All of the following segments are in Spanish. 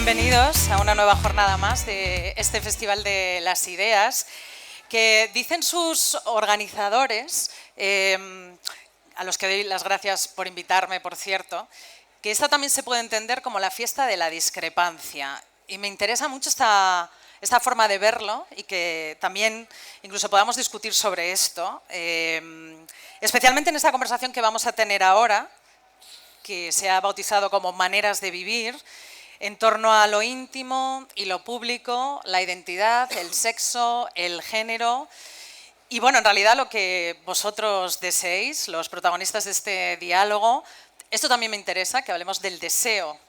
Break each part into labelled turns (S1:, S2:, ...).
S1: Bienvenidos a una nueva jornada más de este Festival de las Ideas, que dicen sus organizadores, a los que doy las gracias por invitarme, por cierto, que esta también se puede entender como la fiesta de la discrepancia. Y me interesa mucho esta forma de verlo y que también incluso podamos discutir sobre esto, especialmente en esta conversación que vamos a tener ahora, que se ha bautizado como Maneras de Vivir, en torno a lo íntimo y lo público, la identidad, el sexo, el género. Y bueno, en realidad lo que vosotros deseéis, los protagonistas de este diálogo, esto también me interesa, que hablemos del deseo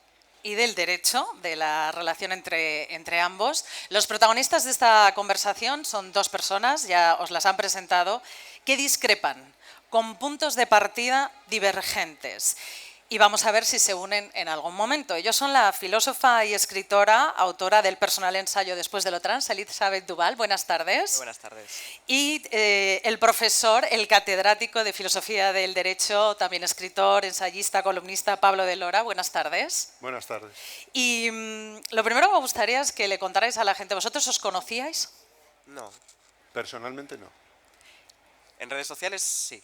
S1: y del derecho, de la relación entre ambos. Los protagonistas de esta conversación son dos personas, ya os las han presentado, que discrepan con puntos de partida divergentes. Y vamos a ver si se unen en algún momento. Ellos son la filósofa y escritora, autora del personal ensayo Después de lo trans, Elizabeth Duval. Buenas tardes.
S2: Muy buenas tardes.
S1: Y el profesor, el catedrático de Filosofía del Derecho, también escritor, ensayista, columnista, Pablo de Lora. Buenas tardes.
S3: Buenas tardes.
S1: Y lo primero que me gustaría es que le contarais a la gente, ¿vosotros os conocíais?
S2: No.
S3: Personalmente no.
S2: En redes sociales sí.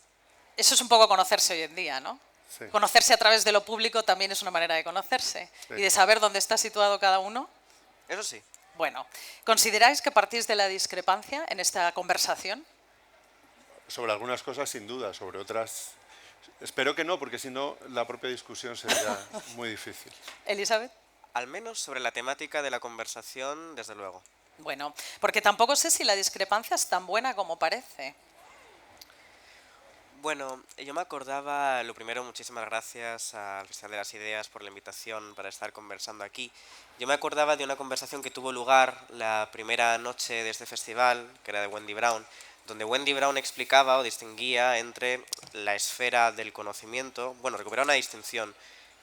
S1: Eso es un poco conocerse hoy en día, ¿no?
S3: Sí.
S1: Conocerse a través de lo público también es una manera de conocerse
S3: Sí.
S1: y de saber dónde está situado cada uno.
S2: Eso sí.
S1: Bueno, ¿consideráis que partís de la discrepancia en esta conversación?
S3: Sobre algunas cosas sin duda, sobre otras espero que no, porque si no la propia discusión sería muy difícil.
S1: Elizabeth.
S2: Al menos sobre la temática de la conversación, desde luego.
S1: Bueno, porque tampoco sé si la discrepancia es tan buena como parece.
S2: Bueno, yo me acordaba, lo primero, muchísimas gracias al Festival de las Ideas por la invitación para estar conversando aquí. Yo me acordaba de una conversación que tuvo lugar la primera noche de este festival, que era de Wendy Brown, donde Wendy Brown explicaba o distinguía entre la esfera del conocimiento, bueno, recuperaba una distinción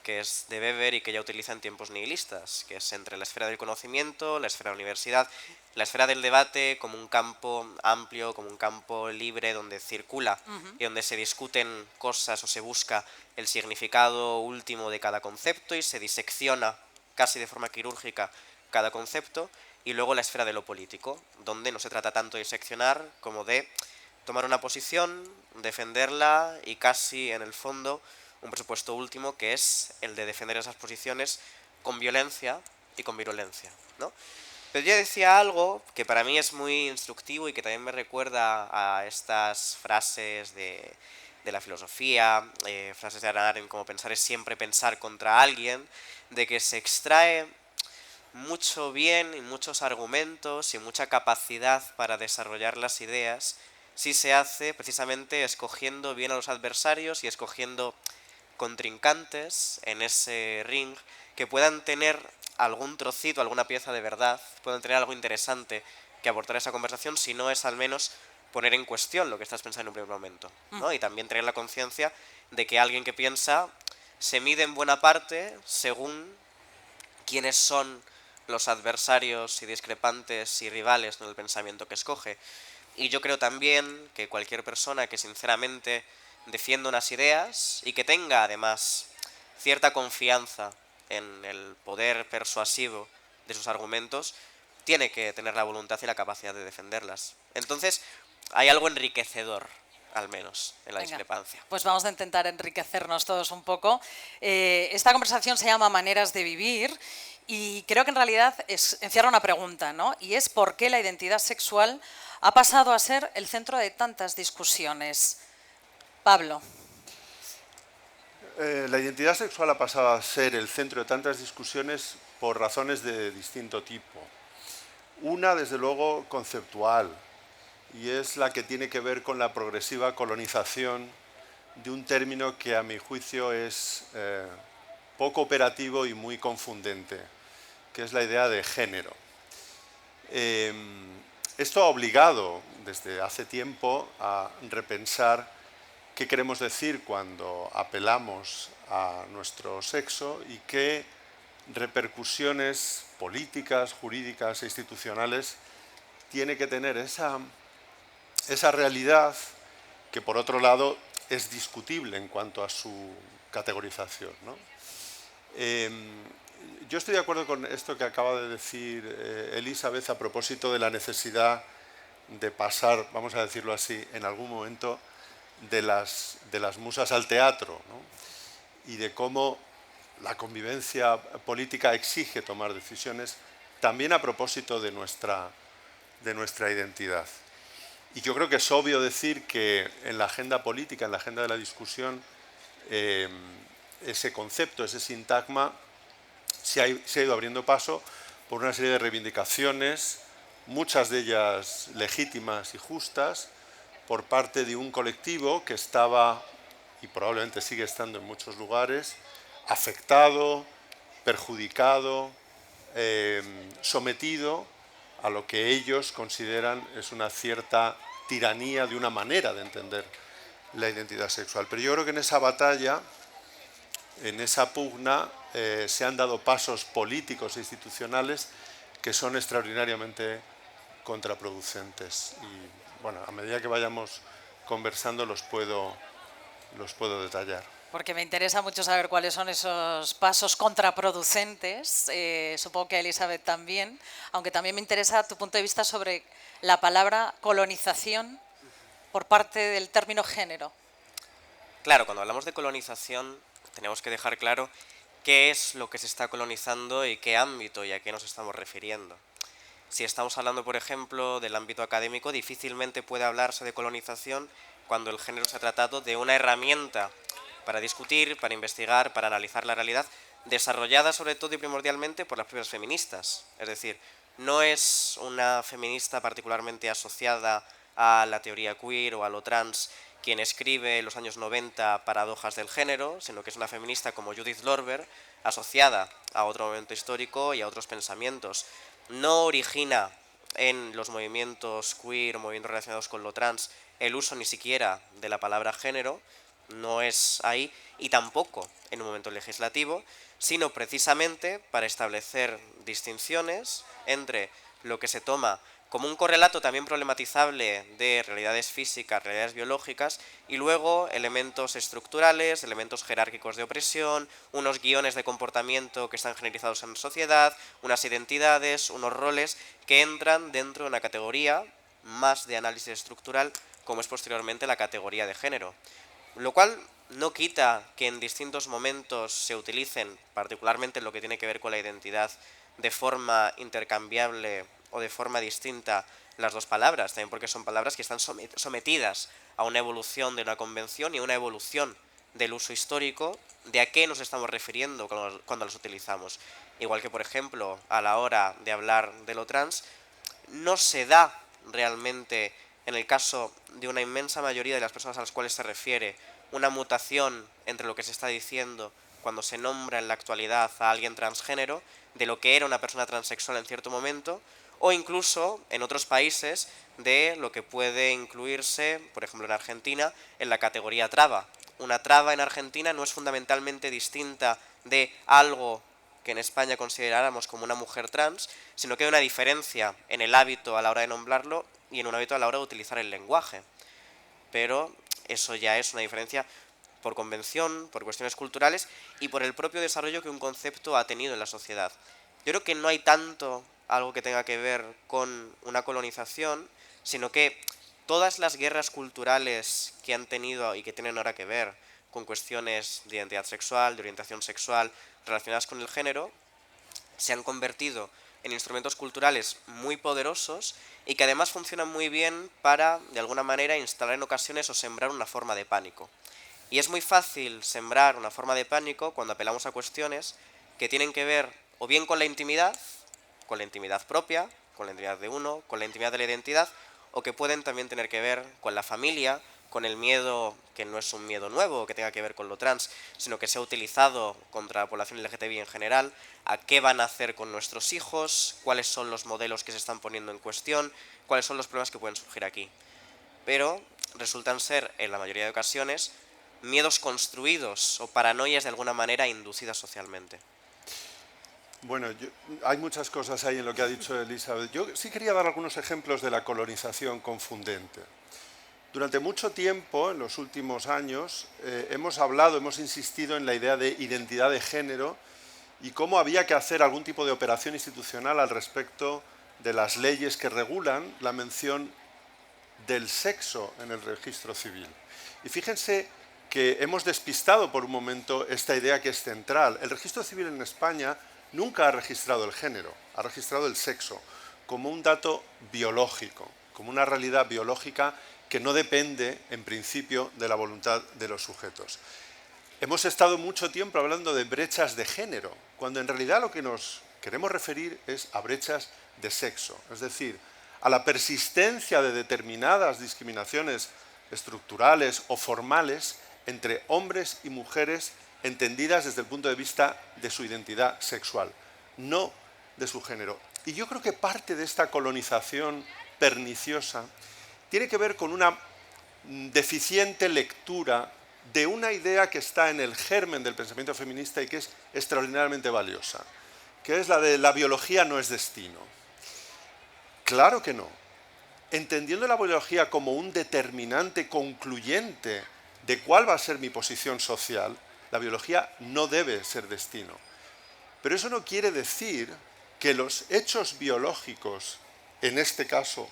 S2: que es de Weber y que ella utiliza en tiempos nihilistas, que es entre la esfera del conocimiento, la esfera de la universidad, la esfera del debate como un campo amplio, como un campo libre donde circula y donde se discuten cosas o se busca el significado último de cada concepto y se disecciona casi de forma quirúrgica cada concepto, y luego la esfera de lo político, donde no se trata tanto de diseccionar como de tomar una posición, defenderla y casi en el fondo un presupuesto último que es el de defender esas posiciones con violencia y con virulencia, ¿no? Pero yo decía algo que para mí es muy instructivo y que también me recuerda a estas frases de la filosofía, frases de Hannah Arendt como pensar es siempre pensar contra alguien, de que se extrae mucho bien y muchos argumentos y mucha capacidad para desarrollar las ideas si se hace precisamente escogiendo bien a los adversarios y escogiendo contrincantes en ese ring que puedan tener algún trocito, alguna pieza de verdad, puedan tener algo interesante que aportar a esa conversación, si no es al menos poner en cuestión lo que estás pensando en un primer momento, ¿no? Y también tener la conciencia de que alguien que piensa se mide en buena parte según quiénes son los adversarios y discrepantes y rivales en el pensamiento que escoge. Y yo creo también que cualquier persona que sinceramente defienda unas ideas y que tenga además cierta confianza en el poder persuasivo de sus argumentos, tiene que tener la voluntad y la capacidad de defenderlas. Entonces, hay algo enriquecedor, al menos, en la discrepancia.
S1: Pues vamos a intentar enriquecernos todos un poco. Esta conversación se llama Maneras de Vivir y creo que en realidad encierra una pregunta, ¿no? Y es ¿por qué la identidad sexual ha pasado a ser el centro de tantas discusiones? Pablo.
S3: La identidad sexual ha pasado a ser el centro de tantas discusiones por razones de distinto tipo. Una, desde luego, conceptual, y es la que tiene que ver con la progresiva colonización de un término que a mi juicio es poco operativo y muy confundente, que es la idea de género. Esto ha obligado desde hace tiempo a repensar qué queremos decir cuando apelamos a nuestro sexo y qué repercusiones políticas, jurídicas e institucionales tiene que tener esa realidad que, por otro lado, es discutible en cuanto a su categorización, ¿no? yo estoy de acuerdo con esto que acaba de decir Elizabeth a propósito de la necesidad de pasar, vamos a decirlo así, en algún momento de las musas al teatro, ¿no? Y de cómo la convivencia política exige tomar decisiones también a propósito de nuestra identidad. Y yo creo que es obvio decir que en la agenda política, en la agenda de la discusión, ese concepto, ese sintagma, se ha ido abriendo paso por una serie de reivindicaciones, muchas de ellas legítimas y justas, por parte de un colectivo que estaba, y probablemente sigue estando en muchos lugares, afectado, perjudicado, sometido a lo que ellos consideran es una cierta tiranía de una manera de entender la identidad sexual. Pero yo creo que en esa batalla, en esa pugna, se han dado pasos políticos e institucionales que son extraordinariamente contraproducentes. Y bueno, a medida que vayamos conversando los puedo detallar.
S1: Porque me interesa mucho saber cuáles son esos pasos contraproducentes, supongo que a Elizabeth también, aunque también me interesa tu punto de vista sobre la palabra colonización por parte del término género.
S2: Claro, cuando hablamos de colonización tenemos que dejar claro qué es lo que se está colonizando y qué ámbito y a qué nos estamos refiriendo. Si estamos hablando, por ejemplo, del ámbito académico, difícilmente puede hablarse de colonización cuando el género se ha tratado de una herramienta para discutir, para investigar, para analizar la realidad, desarrollada sobre todo y primordialmente por las propias feministas. Es decir, no es una feminista particularmente asociada a la teoría queer o a lo trans quien escribe en los años 90 paradojas del género, sino que es una feminista como Judith Lorber, asociada a otro momento histórico y a otros pensamientos. No origina en los movimientos queer, movimientos relacionados con lo trans, el uso ni siquiera de la palabra género, no es ahí, y tampoco en un momento legislativo, sino precisamente para establecer distinciones entre lo que se toma como un correlato también problematizable de realidades físicas, realidades biológicas, y luego elementos estructurales, elementos jerárquicos de opresión, unos guiones de comportamiento que están generalizados en la sociedad, unas identidades, unos roles que entran dentro de una categoría más de análisis estructural, como es posteriormente la categoría de género. Lo cual no quita que en distintos momentos se utilicen, particularmente en lo que tiene que ver con la identidad, de forma intercambiable o de forma distinta las dos palabras, también porque son palabras que están sometidas a una evolución de una convención y a una evolución del uso histórico de a qué nos estamos refiriendo cuando las utilizamos. Igual que, por ejemplo, a la hora de hablar de lo trans, no se da realmente, en el caso de una inmensa mayoría de las personas a las cuales se refiere, una mutación entre lo que se está diciendo cuando se nombra en la actualidad a alguien transgénero, de lo que era una persona transexual en cierto momento, o incluso en otros países de lo que puede incluirse, por ejemplo en Argentina, en la categoría traba. Una traba en Argentina no es fundamentalmente distinta de algo que en España consideráramos como una mujer trans, sino que hay una diferencia en el hábito a la hora de nombrarlo y en un hábito a la hora de utilizar el lenguaje. Pero eso ya es una diferencia por convención, por cuestiones culturales y por el propio desarrollo que un concepto ha tenido en la sociedad. Yo creo que no hay tanto algo que tenga que ver con una colonización, sino que todas las guerras culturales que han tenido y que tienen ahora que ver con cuestiones de identidad sexual, de orientación sexual, relacionadas con el género, se han convertido en instrumentos culturales muy poderosos y que además funcionan muy bien para, de alguna manera, instalar en ocasiones o sembrar una forma de pánico. Y es muy fácil sembrar una forma de pánico cuando apelamos a cuestiones que tienen que ver o bien con la intimidad propia, con la intimidad de uno, con la intimidad de la identidad, o que pueden también tener que ver con la familia, con el miedo, que no es un miedo nuevo que tenga que ver con lo trans, sino que se ha utilizado contra la población LGTBI en general, a qué van a hacer con nuestros hijos, cuáles son los modelos que se están poniendo en cuestión, cuáles son los problemas que pueden surgir aquí. Pero resultan ser, en la mayoría de ocasiones, miedos construidos o paranoias de alguna manera inducidas socialmente.
S3: Bueno, hay muchas cosas ahí en lo que ha dicho Elizabeth. Yo sí quería dar algunos ejemplos de la colonización confundente. Durante mucho tiempo, en los últimos años, hemos insistido en la idea de identidad de género y cómo había que hacer algún tipo de operación institucional al respecto de las leyes que regulan la mención del sexo en el registro civil. Y fíjense que hemos despistado por un momento esta idea que es central. El registro civil en España nunca ha registrado el género, ha registrado el sexo como un dato biológico, como una realidad biológica que no depende, en principio, de la voluntad de los sujetos. Hemos estado mucho tiempo hablando de brechas de género, cuando en realidad lo que nos queremos referir es a brechas de sexo, es decir, a la persistencia de determinadas discriminaciones estructurales o formales entre hombres y mujeres entendidas desde el punto de vista de su identidad sexual, no de su género. Y yo creo que parte de esta colonización perniciosa tiene que ver con una deficiente lectura de una idea que está en el germen del pensamiento feminista y que es extraordinariamente valiosa, que es la de la biología no es destino. Claro que no. Entendiendo la biología como un determinante concluyente de cuál va a ser mi posición social, la biología no debe ser destino. Pero eso no quiere decir que los hechos biológicos, en este caso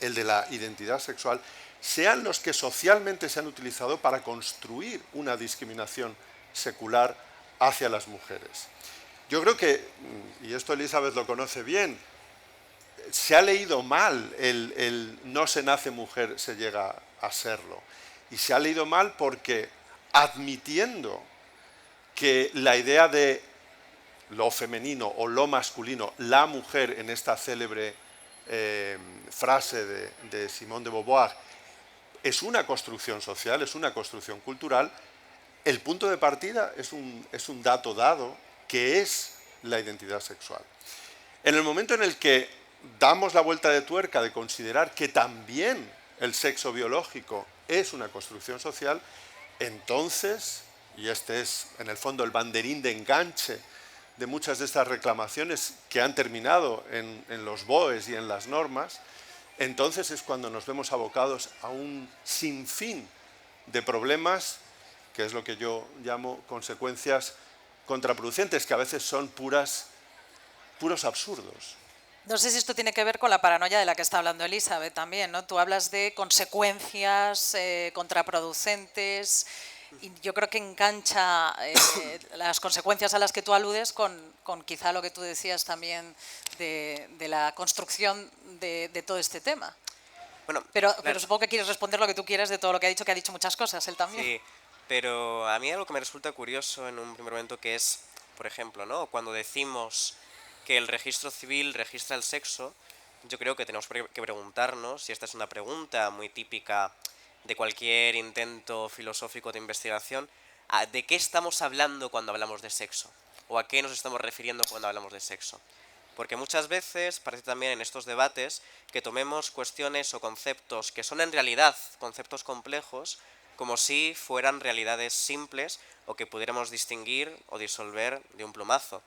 S3: el de la identidad sexual, sean los que socialmente se han utilizado para construir una discriminación secular hacia las mujeres. Yo creo que, y esto Elizabeth lo conoce bien, se ha leído mal el no se nace mujer, se llega a serlo. Y se ha leído mal porque admitiendo que la idea de lo femenino o lo masculino, la mujer en esta célebre frase de Simone de Beauvoir, es una construcción social, es una construcción cultural, el punto de partida es un dato dado que es la identidad sexual. En el momento en el que damos la vuelta de tuerca de considerar que también el sexo biológico es una construcción social, entonces, y este es en el fondo el banderín de enganche de muchas de estas reclamaciones que han terminado en los BOEs y en las normas, entonces es cuando nos vemos abocados a un sinfín de problemas, que es lo que yo llamo consecuencias contraproducentes, que a veces son puros absurdos.
S1: No sé si esto tiene que ver con la paranoia de la que está hablando Elizabeth también, ¿no? Tú hablas de consecuencias contraproducentes y yo creo que engancha las consecuencias a las que tú aludes con quizá lo que tú decías también de la construcción de todo este tema.
S2: Bueno,
S1: pero
S2: claro.
S1: Supongo que quieres responder lo que tú quieras de todo lo que ha dicho muchas cosas, él también.
S2: Sí, pero a mí algo que me resulta curioso en un primer momento que es, por ejemplo, ¿no? Cuando decimos que el registro civil registra el sexo, yo creo que tenemos que preguntarnos, y esta es una pregunta muy típica de cualquier intento filosófico de investigación, ¿de qué estamos hablando cuando hablamos de sexo? ¿O a qué nos estamos refiriendo cuando hablamos de sexo? Porque muchas veces parece también en estos debates que tomemos cuestiones o conceptos que son en realidad conceptos complejos como si fueran realidades simples o que pudiéramos distinguir o disolver de un plumazo.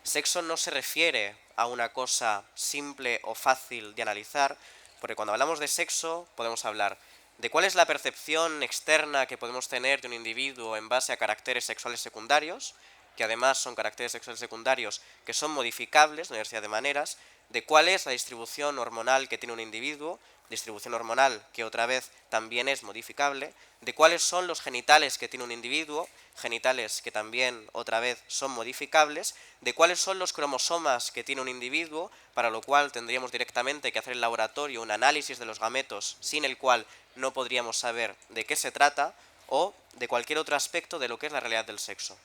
S2: Sexo no se refiere a una cosa simple o fácil de analizar, porque cuando hablamos de sexo podemos hablar de cuál es la percepción externa que podemos tener de un individuo en base a caracteres sexuales secundarios, que además son caracteres sexuales secundarios que son modificables de una diversidad de maneras, de cuál es la distribución hormonal que tiene un individuo, distribución hormonal que otra vez también es modificable, de cuáles son los genitales que tiene un individuo, genitales que también otra vez son modificables, de cuáles son los cromosomas que tiene un individuo, para lo cual tendríamos directamente que hacer en laboratorio un análisis de los gametos, sin el cual no podríamos saber de qué se trata, o de cualquier otro aspecto de lo que es la realidad del sexo.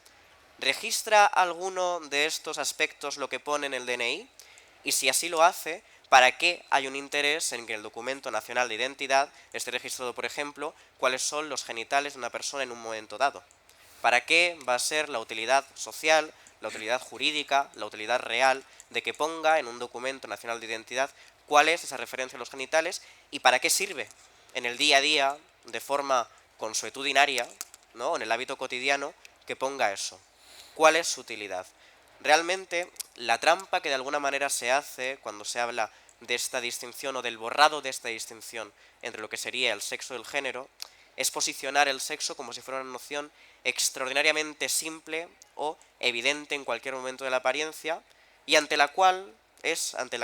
S2: ¿Registra alguno de estos aspectos lo que pone en el DNI? Y si así lo hace, ¿para qué hay un interés en que el documento nacional de identidad esté registrado, por ejemplo, cuáles son los genitales de una persona en un momento dado? ¿Para qué va a ser la utilidad social, la utilidad jurídica, la utilidad real de que ponga en un documento nacional de identidad cuál es esa referencia a los genitales y para qué sirve en el día a día, de forma consuetudinaria, ¿no?, en el hábito cotidiano, que ponga eso? ¿Cuál es su utilidad? Realmente, la trampa que de alguna manera se hace cuando se habla de esta distinción o del borrado de esta distinción entre lo que sería el sexo y el género es posicionar el sexo como si fuera una noción extraordinariamente simple o evidente en cualquier momento de la apariencia, y ante la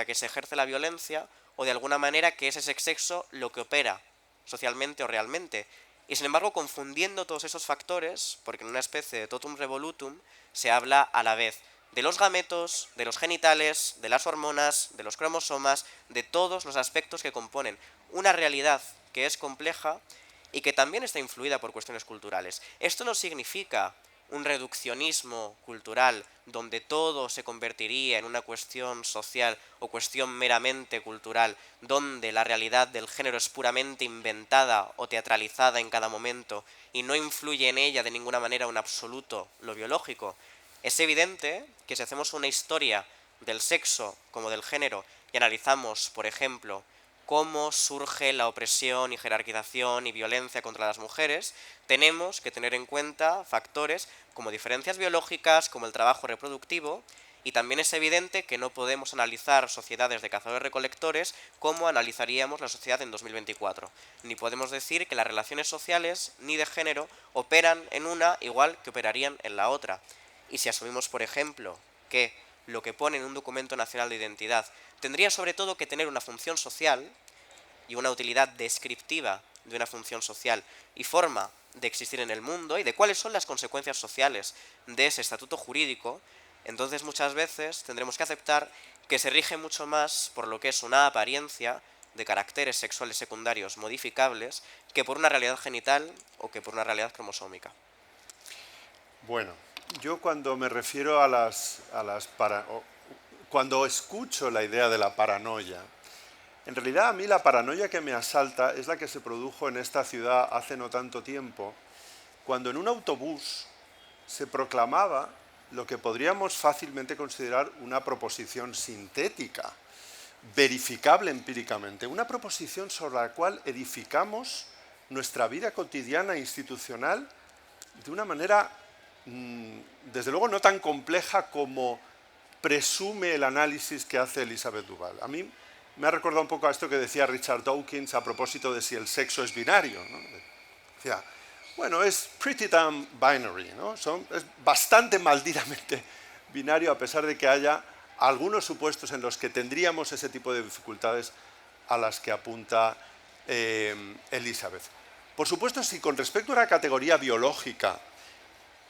S2: que se ejerce la violencia, o de alguna manera que es ese sexo lo que opera socialmente o realmente. Y sin embargo, confundiendo todos esos factores, porque en una especie de totum revolutum se habla a la vez de los gametos, de los genitales, de las hormonas, de los cromosomas, de todos los aspectos que componen una realidad que es compleja y que también está influida por cuestiones culturales. Esto no significa un reduccionismo cultural donde todo se convertiría en una cuestión social o cuestión meramente cultural, donde la realidad del género es puramente inventada o teatralizada en cada momento y no influye en ella de ninguna manera un absoluto lo biológico. Es evidente que si hacemos una historia del sexo como del género y analizamos, por ejemplo, cómo surge la opresión y jerarquización y violencia contra las mujeres, tenemos que tener en cuenta factores como diferencias biológicas, como el trabajo reproductivo, y también es evidente que no podemos analizar sociedades de cazadores-recolectores como analizaríamos la sociedad en 2024. Ni podemos decir que las relaciones sociales ni de género operan en una igual que operarían en la otra. Y si asumimos, por ejemplo, que lo que pone en un documento nacional de identidad tendría sobre todo que tener una función social y una utilidad descriptiva de una función social y forma de existir en el mundo y de cuáles son las consecuencias sociales de ese estatuto jurídico, entonces muchas veces tendremos que aceptar que se rige mucho más por lo que es una apariencia de caracteres sexuales secundarios modificables que por una realidad genital o que por una realidad cromosómica.
S3: Bueno, yo cuando me refiero a cuando escucho la idea de la paranoia, en realidad a mí la paranoia que me asalta es la que se produjo en esta ciudad hace no tanto tiempo, cuando en un autobús se proclamaba lo que podríamos fácilmente considerar una proposición sintética, verificable empíricamente, una proposición sobre la cual edificamos nuestra vida cotidiana e institucional de una manera, desde luego, no tan compleja como presume el análisis que hace Elizabeth Duval. A mí me ha recordado un poco a esto que decía Richard Dawkins a propósito de si el sexo es binario, ¿no? Decía, bueno, es pretty damn binary, ¿no? Es bastante malditamente binario, a pesar de que haya algunos supuestos en los que tendríamos ese tipo de dificultades a las que apunta Elizabeth. Por supuesto, si con respecto a una categoría biológica,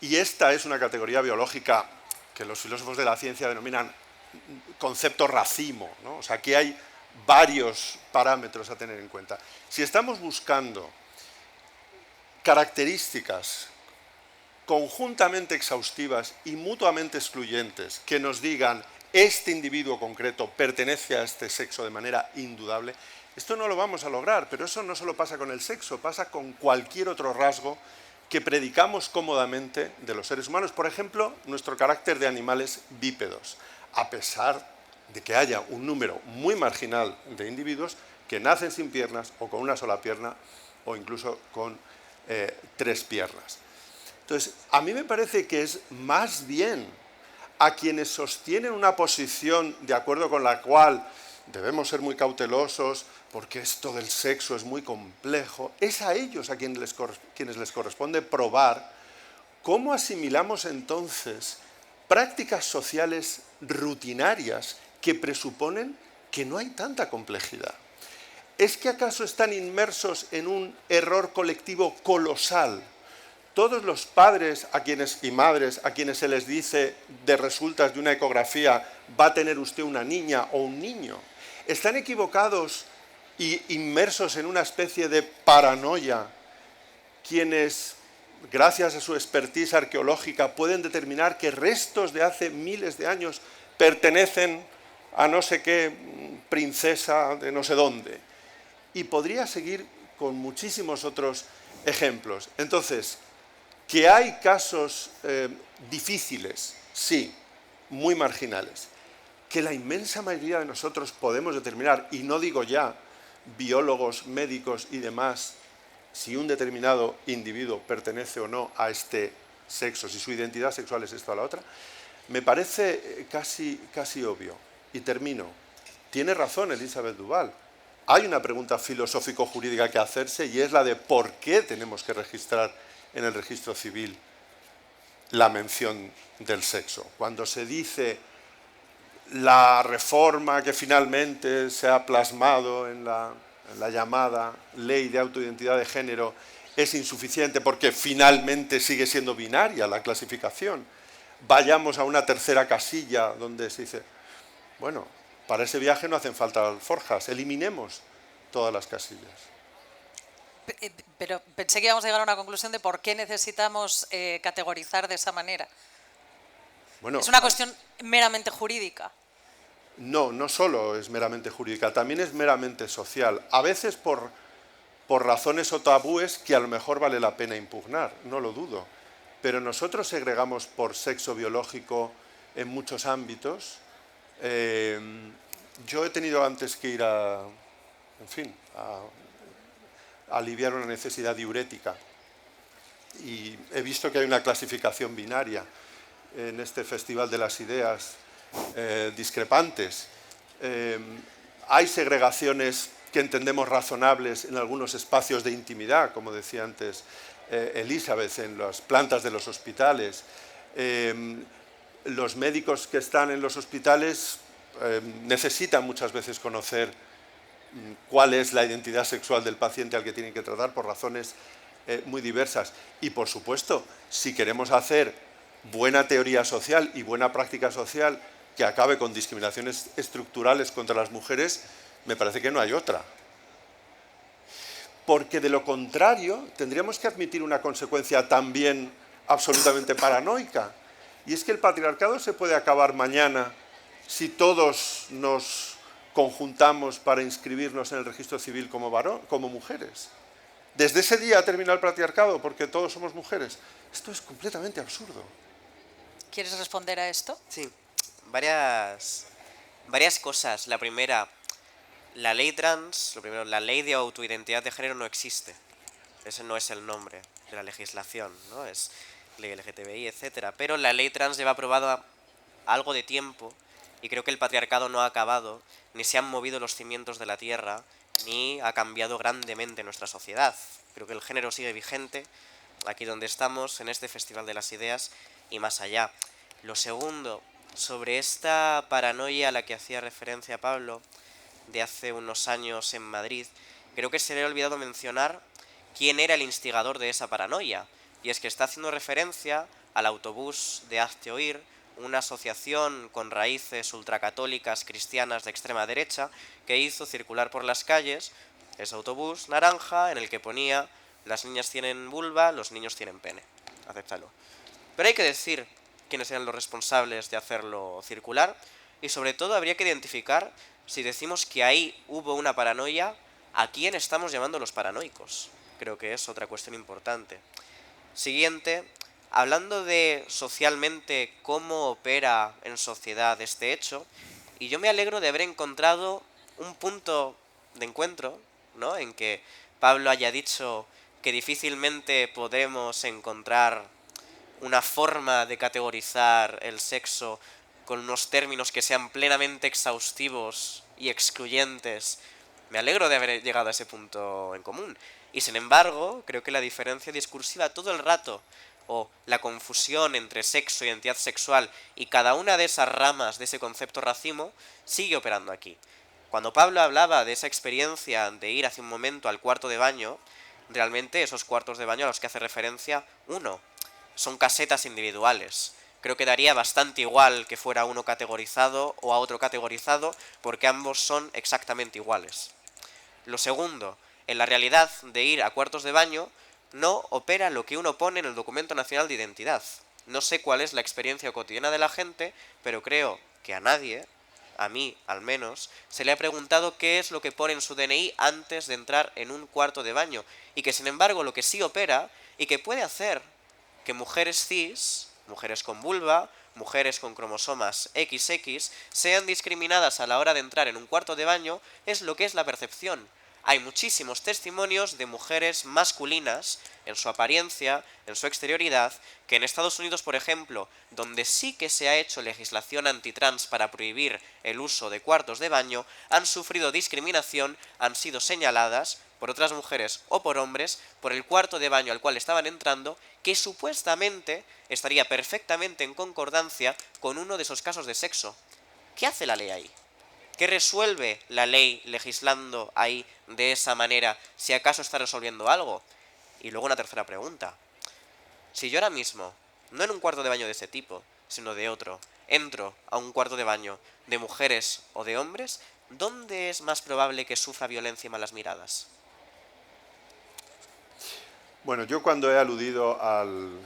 S3: y esta es una categoría biológica que los filósofos de la ciencia denominan concepto racimo, ¿no? O sea, aquí hay varios parámetros a tener en cuenta. Si estamos buscando características conjuntamente exhaustivas y mutuamente excluyentes que nos digan este individuo concreto pertenece a este sexo de manera indudable, esto no lo vamos a lograr, pero eso no solo pasa con el sexo, pasa con cualquier otro rasgo que predicamos cómodamente de los seres humanos. Por ejemplo, nuestro carácter de animales bípedos, a pesar de que haya un número muy marginal de individuos que nacen sin piernas o con una sola pierna o incluso con 3 piernas. Entonces, a mí me parece que es más bien a quienes sostienen una posición de acuerdo con la cual debemos ser muy cautelosos porque esto del sexo es muy complejo, es a ellos a quienes les corresponde probar cómo asimilamos entonces prácticas sociales rutinarias que presuponen que no hay tanta complejidad. ¿Es que acaso están inmersos en un error colectivo colosal? Todos los padres y madres a quienes se les dice de resultas de una ecografía va a tener usted una niña o un niño, están equivocados y inmersos en una especie de paranoia quienes, gracias a su expertise arqueológica, pueden determinar que restos de hace miles de años pertenecen a no sé qué princesa de no sé dónde. Y podría seguir con muchísimos otros ejemplos. Entonces, que hay casos difíciles, sí, muy marginales, que la inmensa mayoría de nosotros podemos determinar, y no digo ya biólogos, médicos y demás, si un determinado individuo pertenece o no a este sexo, si su identidad sexual es esto o la otra, me parece casi obvio. Y termino. Tiene razón Elizabeth Duval. hay una pregunta filosófico-jurídica que hacerse y es la de por qué tenemos que registrar en el registro civil la mención del sexo. Cuando se dice la reforma que finalmente se ha plasmado en la llamada ley de autoidentidad de género es insuficiente porque finalmente sigue siendo binaria la clasificación, vayamos a una tercera casilla donde se dice, bueno, para ese viaje no hacen falta alforjas, eliminemos todas las casillas.
S1: Pero pensé que íbamos a llegar a una conclusión de por qué necesitamos categorizar de esa manera.
S3: Bueno,
S1: ¿Es una cuestión meramente jurídica?
S3: no, no solo es meramente jurídica, también es meramente social. A veces por razones o tabúes que a lo mejor vale la pena impugnar, no lo dudo. Pero nosotros segregamos por sexo biológico en muchos ámbitos. Yo he tenido antes que ir a aliviar una necesidad diurética y he visto que hay una clasificación binaria en este Festival de las Ideas discrepantes. Hay segregaciones que entendemos razonables en algunos espacios de intimidad, como decía antes Elizabeth, en las plantas de los hospitales. Los médicos que están en los hospitales necesitan muchas veces conocer cuál es la identidad sexual del paciente al que tienen que tratar por razones muy diversas. Y, por supuesto, si queremos hacer buena teoría social y buena práctica social que acabe con discriminaciones estructurales contra las mujeres, me parece que no hay otra. Porque de lo contrario tendríamos que admitir una consecuencia también absolutamente paranoica. Y es que el patriarcado se puede acabar mañana si todos nos conjuntamos para inscribirnos en el registro civil como mujeres. Desde ese día ha terminado el patriarcado porque todos somos mujeres. Esto es completamente absurdo.
S1: ¿Quieres responder a esto?
S2: Sí, varias cosas. La primera, la ley trans, lo primero, la ley de autoidentidad de género no existe. Ese no es el nombre de la legislación, ¿no? Es ley LGTBI, etcétera. Pero la ley trans lleva aprobada algo de tiempo y creo que el patriarcado no ha acabado, ni se han movido los cimientos de la tierra, ni ha cambiado grandemente nuestra sociedad. Creo que el género sigue vigente aquí donde estamos, en este Festival de las Ideas y más allá. Lo segundo, sobre esta paranoia a la que hacía referencia Pablo, de hace unos años en Madrid, creo que se le ha olvidado mencionar quién era el instigador de esa paranoia. Y es que está haciendo referencia al autobús de Hazte Oír, una asociación con raíces ultracatólicas cristianas de extrema derecha que hizo circular por las calles ese autobús naranja en el que ponía las niñas tienen vulva, los niños tienen pene. Acéptalo. Pero hay que decir quiénes eran los responsables de hacerlo circular y sobre todo habría que identificar, si decimos que ahí hubo una paranoia, ¿a quién estamos llamando los paranoicos? Creo que es otra cuestión importante. Siguiente, hablando de socialmente cómo opera en sociedad este hecho, y yo me alegro de haber encontrado un punto de encuentro, ¿no? En que Pablo haya dicho que difícilmente podremos encontrar una forma de categorizar el sexo con unos términos que sean plenamente exhaustivos y excluyentes. Me alegro de haber llegado a ese punto en común. Y sin embargo, creo que la diferencia discursiva todo el rato, o la confusión entre sexo y identidad sexual, y cada una de esas ramas de ese concepto racimo, sigue operando aquí. Cuando Pablo hablaba de esa experiencia de ir hace un momento al cuarto de baño, realmente esos cuartos de baño a los que hace referencia, son casetas individuales. Creo que daría bastante igual que fuera uno categorizado o a otro categorizado, porque ambos son exactamente iguales. Lo segundo, en la realidad de ir a cuartos de baño, no opera lo que uno pone en el Documento Nacional de Identidad. No sé cuál es la experiencia cotidiana de la gente, pero creo que a nadie, a mí al menos, se le ha preguntado qué es lo que pone en su DNI antes de entrar en un cuarto de baño, y que sin embargo lo que sí opera y que puede hacer que mujeres cis, mujeres con vulva, mujeres con cromosomas XX, sean discriminadas a la hora de entrar en un cuarto de baño, es lo que es la percepción. hay muchísimos testimonios de mujeres masculinas en su apariencia, en su exterioridad, que en Estados Unidos, por ejemplo, donde sí que se ha hecho legislación antitrans para prohibir el uso de cuartos de baño, han sufrido discriminación, han sido señaladas por otras mujeres o por hombres por el cuarto de baño al cual estaban entrando, que supuestamente estaría perfectamente en concordancia con uno de esos casos de sexo. ¿Qué hace la ley ahí? ¿Qué resuelve la ley legislando ahí de esa manera, si acaso está resolviendo algo? Y luego una tercera pregunta. Si yo ahora mismo, no en un cuarto de baño de ese tipo, sino de otro, entro a un cuarto de baño de mujeres o de hombres, ¿dónde es más probable que sufra violencia y malas miradas?
S3: Bueno, yo cuando he aludido al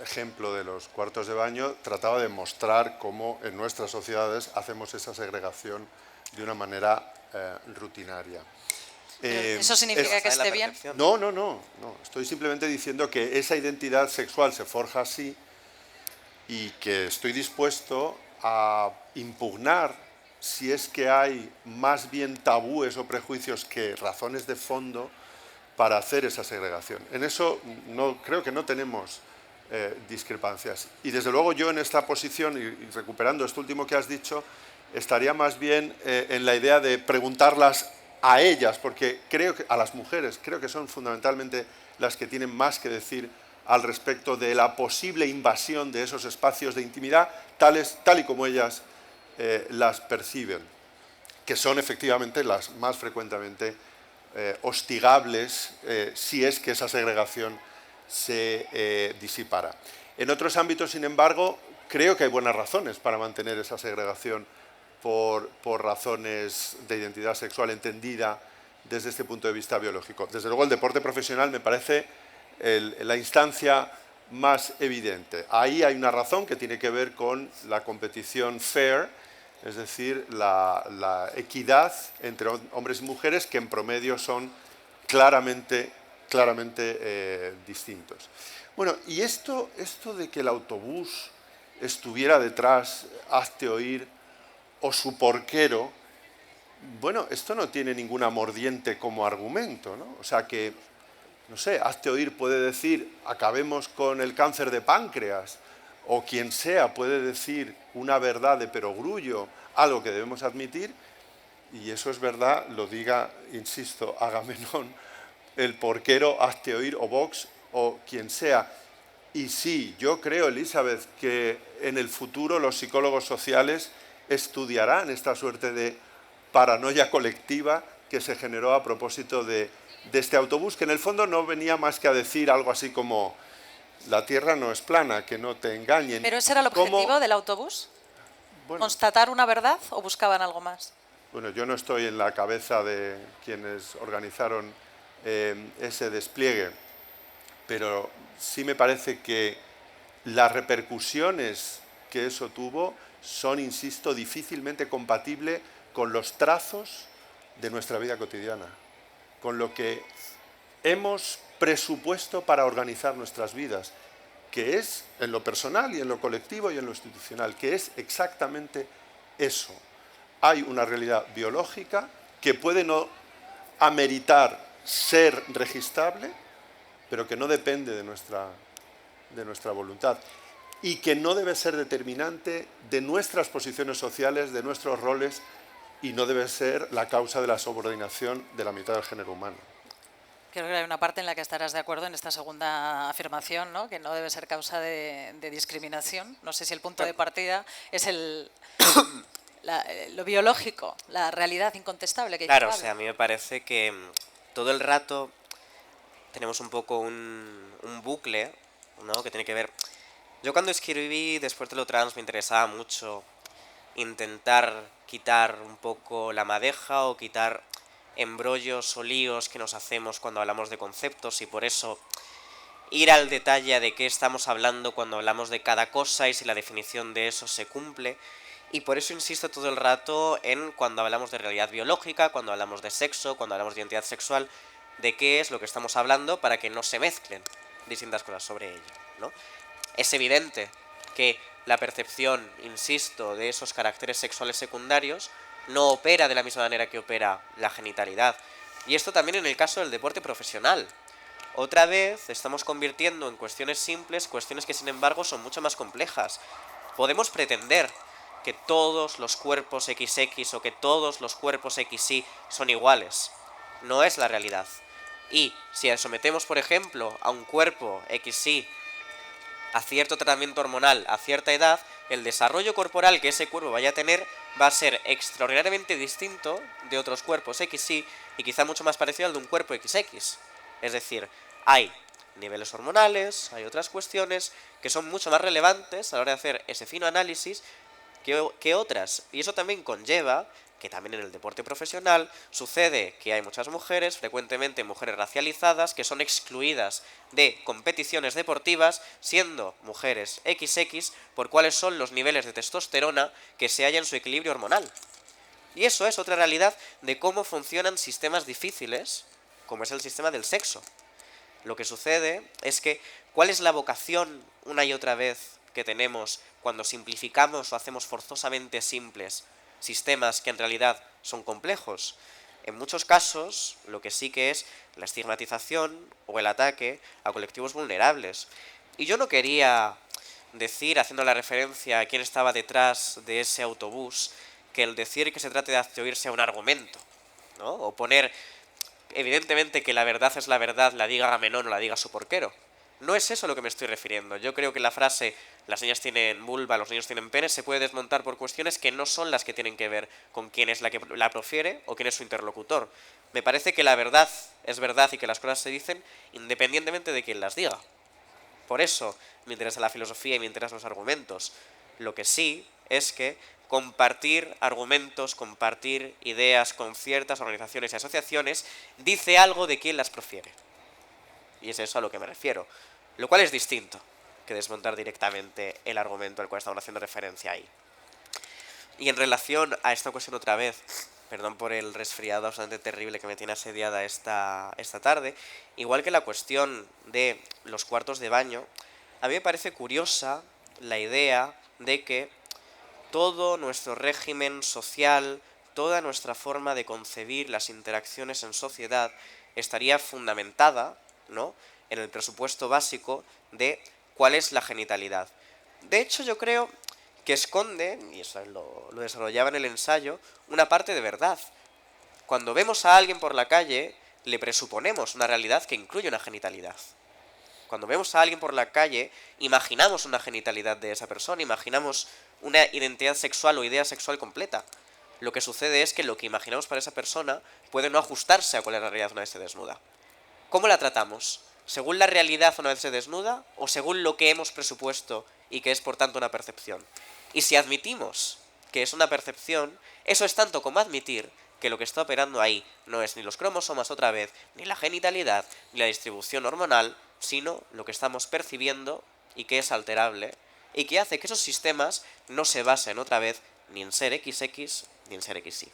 S3: ejemplo de los cuartos de baño, trataba de mostrar cómo en nuestras sociedades hacemos esa segregación de una manera rutinaria.
S1: ¿Eso significa que esté bien?
S3: No, no, no, no. Estoy simplemente diciendo que esa identidad sexual se forja así y que estoy dispuesto a impugnar si es que hay más bien tabúes o prejuicios que razones de fondo para hacer esa segregación. En eso creo que no tenemos discrepancias. Y desde luego yo en esta posición, y recuperando esto último que has dicho, estaría más bien en la idea de preguntarlas a ellas, porque creo que a las mujeres, creo que son fundamentalmente las que tienen más que decir al respecto de la posible invasión de esos espacios de intimidad, tal y como ellas las perciben, que son efectivamente las más frecuentemente hostigables si es que esa segregación se disipara. En otros ámbitos, sin embargo, creo que hay buenas razones para mantener esa segregación por razones de identidad sexual entendida desde este punto de vista biológico. Desde luego el deporte profesional me parece la instancia más evidente. Ahí hay una razón que tiene que ver con la competición fair, es decir, la equidad entre hombres y mujeres que en promedio son claramente distintos. Bueno, y esto de que el autobús estuviera detrás, hazte oír, o su porquero, bueno, esto no tiene ninguna mordiente como argumento, ¿no? O sea que, no sé, hazte oír puede decir acabemos con el cáncer de páncreas, o quien sea puede decir una verdad de perogrullo, algo que debemos admitir, y eso es verdad, lo diga, insisto, Agamenón, el porquero, hazte oír, o Vox, o quien sea. Y sí, yo creo, Elizabeth, que en el futuro los psicólogos sociales estudiarán esta suerte de paranoia colectiva que se generó a propósito de este autobús, que en el fondo no venía más que a decir algo así como la Tierra no es plana, que no te engañen.
S1: ¿Pero ese era el objetivo del autobús? Bueno, ¿constatar una verdad o buscaban algo más?
S3: Bueno, yo no estoy en la cabeza de quienes organizaron ese despliegue, pero sí me parece que las repercusiones que eso tuvo son, insisto, difícilmente compatibles con los trazos de nuestra vida cotidiana, con lo que hemos presupuesto para organizar nuestras vidas, que es en lo personal y en lo colectivo y en lo institucional, que es exactamente eso. Hay una realidad biológica que puede no ameritar ser registrable, pero que no depende de nuestra voluntad y que no debe ser determinante de nuestras posiciones sociales, de nuestros roles, y no debe ser la causa de la subordinación de la mitad del género humano.
S1: Creo que hay una parte en la que estarás de acuerdo en esta segunda afirmación, ¿no? Que no debe ser causa de discriminación. No sé si el punto de partida es lo biológico, la realidad incontestable que hay.
S2: Claro, o sea, a mí me parece que todo el rato tenemos un poco un bucle, ¿no? Que tiene que ver... Yo cuando escribí Después de lo trans me interesaba mucho intentar quitar un poco la madeja o quitar embrollos o líos que nos hacemos cuando hablamos de conceptos, y por eso ir al detalle de qué estamos hablando cuando hablamos de cada cosa y si la definición de eso se cumple. Y por eso insisto todo el rato en cuando hablamos de realidad biológica, cuando hablamos de sexo, cuando hablamos de identidad sexual, de qué es lo que estamos hablando para que no se mezclen distintas cosas sobre ello, ¿no? Es evidente que la percepción, insisto, de esos caracteres sexuales secundarios no opera de la misma manera que opera la genitalidad. Y esto también en el caso del deporte profesional. Otra vez estamos convirtiendo en cuestiones simples, cuestiones que sin embargo son mucho más complejas. Podemos pretender que todos los cuerpos XX o que todos los cuerpos XY son iguales. No es la realidad. Y si sometemos, por ejemplo, a un cuerpo XY a cierto tratamiento hormonal a cierta edad, el desarrollo corporal que ese cuerpo vaya a tener va a ser extraordinariamente distinto de otros cuerpos XY y quizá mucho más parecido al de un cuerpo XX. Es decir, hay niveles hormonales, hay otras cuestiones que son mucho más relevantes a la hora de hacer ese fino análisis que otras. Y eso también conlleva que también en el deporte profesional sucede que hay muchas mujeres, frecuentemente mujeres racializadas, que son excluidas de competiciones deportivas, siendo mujeres XX, por cuáles son los niveles de testosterona que se hallan en su equilibrio hormonal. Y eso es otra realidad de cómo funcionan sistemas difíciles, como es el sistema del sexo. Lo que sucede es que, ¿cuál es la vocación una y otra vez que tenemos cuando simplificamos o hacemos forzosamente simples sistemas que en realidad son complejos? En muchos casos, lo que sí que es la estigmatización o el ataque a colectivos vulnerables. Y yo no quería decir, haciendo la referencia a quién estaba detrás de ese autobús, que el decir que se trate de hacer oír sea un argumento, ¿no? O poner, evidentemente, que la verdad es la verdad, la diga Agamenón o la diga su porquero. No es eso a lo que me estoy refiriendo. Yo creo que la frase las niñas tienen vulva, los niños tienen pene se puede desmontar por cuestiones que no son las que tienen que ver con quién es la que la profiere o quién es su interlocutor. Me parece que la verdad es verdad y que las cosas se dicen independientemente de quién las diga. Por eso me interesa la filosofía y me interesan los argumentos. Lo que sí es que compartir argumentos, compartir ideas con ciertas organizaciones y asociaciones dice algo de quién las profiere. Y es eso a lo que me refiero. Lo cual es distinto que desmontar directamente el argumento al cual estamos haciendo referencia ahí. Y en relación a esta cuestión otra vez, perdón por el resfriado bastante terrible que me tiene asediada esta tarde, igual que la cuestión de los cuartos de baño, a mí me parece curiosa la idea de que todo nuestro régimen social, toda nuestra forma de concebir las interacciones en sociedad estaría fundamentada, ¿no?, en el presupuesto básico de cuál es la genitalidad. De hecho, yo creo que esconde, y eso lo desarrollaba en el ensayo, una parte de verdad. Cuando vemos a alguien por la calle, le presuponemos una realidad que incluye una genitalidad. Cuando vemos a alguien por la calle, imaginamos una genitalidad de esa persona, imaginamos una identidad sexual o idea sexual completa. Lo que sucede es que lo que imaginamos para esa persona puede no ajustarse a cuál es la realidad una vez se desnuda. ¿Cómo la tratamos? ¿Según la realidad una vez se desnuda o según lo que hemos presupuesto y que es por tanto una percepción? Y si admitimos que es una percepción, eso es tanto como admitir que lo que está operando ahí no es ni los cromosomas otra vez, ni la genitalidad, ni la distribución hormonal, sino lo que estamos percibiendo y que es alterable y que hace que esos sistemas no se basen otra vez ni en ser XX ni en ser XY.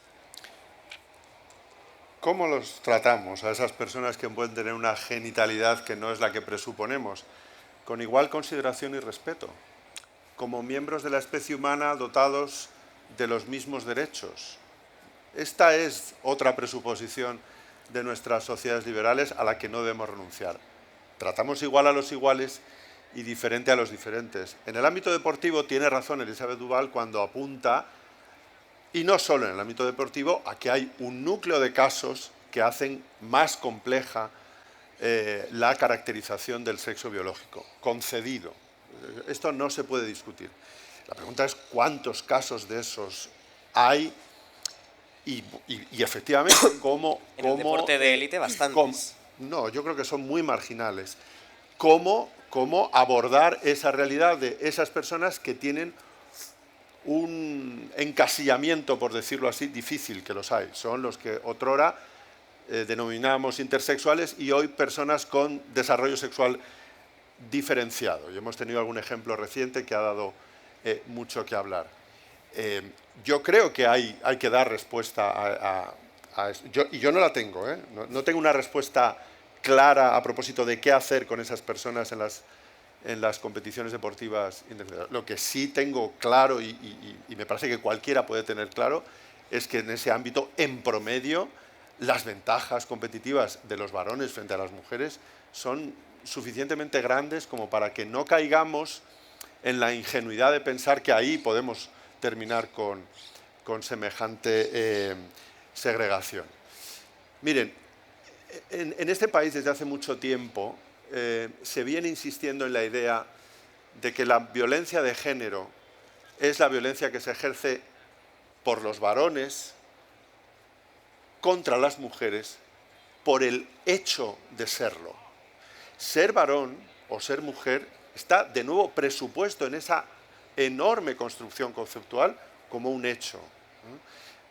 S3: ¿Cómo los tratamos a esas personas que pueden tener una genitalidad que no es la que presuponemos? Con igual consideración y respeto, como miembros de la especie humana dotados de los mismos derechos. Esta es otra presuposición de nuestras sociedades liberales a la que no debemos renunciar. Tratamos igual a los iguales y diferente a los diferentes. En el ámbito deportivo tiene razón Elisabeth Duval cuando apunta, y no solo en el ámbito deportivo, a que hay un núcleo de casos que hacen más compleja la caracterización del sexo biológico, concedido. Esto no se puede discutir. La pregunta es cuántos casos de esos hay y efectivamente cómo...
S2: En el deporte de élite bastantes.
S3: No, yo creo que son muy marginales. Cómo abordar esa realidad de esas personas que tienen un encasillamiento, por decirlo así, difícil, que los hay. Son los que otrora denominábamos intersexuales y hoy personas con desarrollo sexual diferenciado. Y hemos tenido algún ejemplo reciente que ha dado mucho que hablar. Yo creo que hay que dar respuesta a eso. Yo no la tengo, no tengo una respuesta clara a propósito de qué hacer con esas personas en las competiciones deportivas. Lo que sí tengo claro, y me parece que cualquiera puede tener claro, es que en ese ámbito, en promedio, las ventajas competitivas de los varones frente a las mujeres son suficientemente grandes como para que no caigamos en la ingenuidad de pensar que ahí podemos terminar con semejante segregación. Miren, en este país desde hace mucho tiempo se viene insistiendo en la idea de que la violencia de género es la violencia que se ejerce por los varones contra las mujeres por el hecho de serlo. Ser varón o ser mujer está de nuevo presupuesto en esa enorme construcción conceptual como un hecho.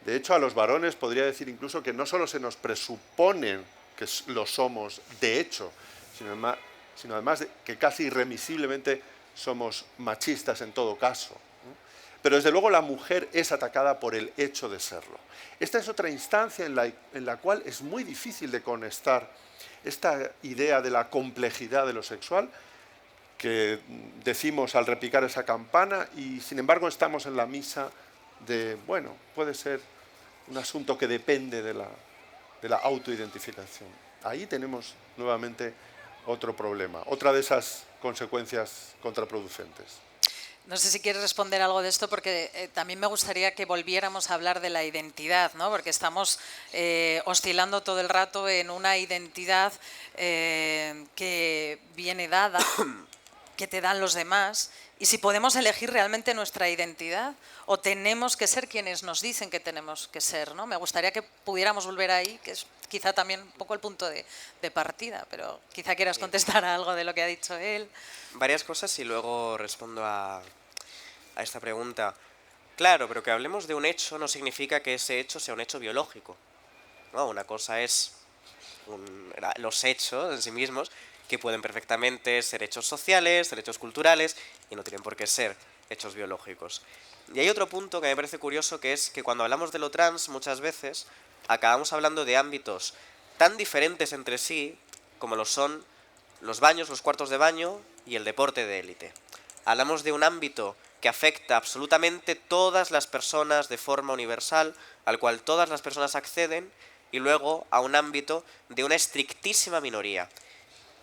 S3: De hecho, a los varones podría decir incluso que no solo se nos presuponen que lo somos de hecho, sino además de que casi irremisiblemente somos machistas en todo caso. Pero desde luego la mujer es atacada por el hecho de serlo. Esta es otra instancia en la cual es muy difícil de conectar esta idea de la complejidad de lo sexual que decimos al repicar esa campana y sin embargo estamos en la misa de, bueno, puede ser un asunto que depende de la autoidentificación. Ahí tenemos nuevamente otro problema, otra de esas consecuencias contraproducentes.
S1: No sé si quieres responder algo de esto, porque también me gustaría que volviéramos a hablar de la identidad, ¿no? Porque estamos oscilando todo el rato en una identidad que viene dada, que te dan los demás, y si podemos elegir realmente nuestra identidad o tenemos que ser quienes nos dicen que tenemos que ser, ¿no? Me gustaría que pudiéramos volver ahí, que es quizá también un poco el punto de partida, pero quizá quieras contestar a algo de lo que ha dicho él.
S2: Varias cosas y luego respondo a esta pregunta. Claro, pero que hablemos de un hecho no significa que ese hecho sea un hecho biológico, ¿no? Una cosa es los hechos en sí mismos, que pueden perfectamente ser hechos sociales, ser hechos culturales, y no tienen por qué ser hechos biológicos. Y hay otro punto que me parece curioso, que es que cuando hablamos de lo trans, muchas veces acabamos hablando de ámbitos tan diferentes entre sí como lo son los baños, los cuartos de baño y el deporte de élite. Hablamos de un ámbito que afecta absolutamente todas las personas de forma universal, al cual todas las personas acceden, y luego a un ámbito de una estrictísima minoría.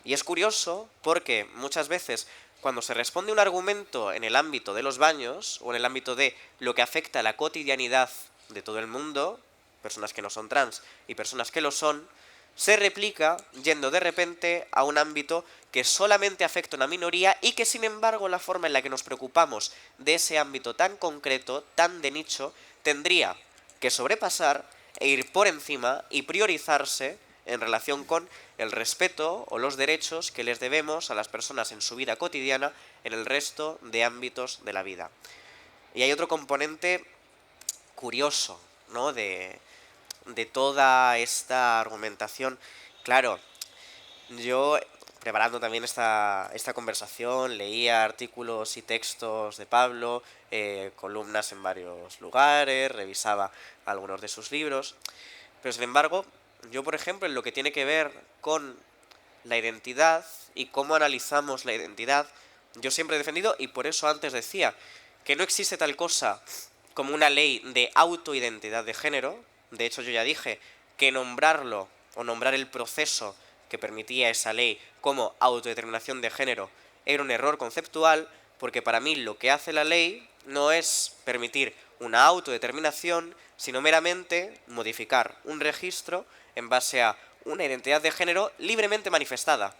S2: Y es curioso porque muchas veces cuando se responde un argumento en el ámbito de los baños o en el ámbito de lo que afecta a la cotidianidad de todo el mundo, personas que no son trans y personas que lo son, se replica yendo de repente a un ámbito que solamente afecta a una minoría y que sin embargo la forma en la que nos preocupamos de ese ámbito tan concreto, tan de nicho, tendría que sobrepasar e ir por encima y priorizarse en relación con el respeto o los derechos que les debemos a las personas en su vida cotidiana en el resto de ámbitos de la vida. Y hay otro componente curioso, ¿no?, de toda esta argumentación. Claro, yo preparando también esta conversación leía artículos y textos de Pablo, columnas en varios lugares, revisaba algunos de sus libros, pero sin embargo, yo por ejemplo en lo que tiene que ver con la identidad y cómo analizamos la identidad, yo siempre he defendido, y por eso antes decía, que no existe tal cosa como una ley de autoidentidad de género. De hecho, yo ya dije que nombrarlo o nombrar el proceso que permitía esa ley como autodeterminación de género era un error conceptual, porque para mí lo que hace la ley no es permitir una autodeterminación, sino meramente modificar un registro en base a una identidad de género libremente manifestada,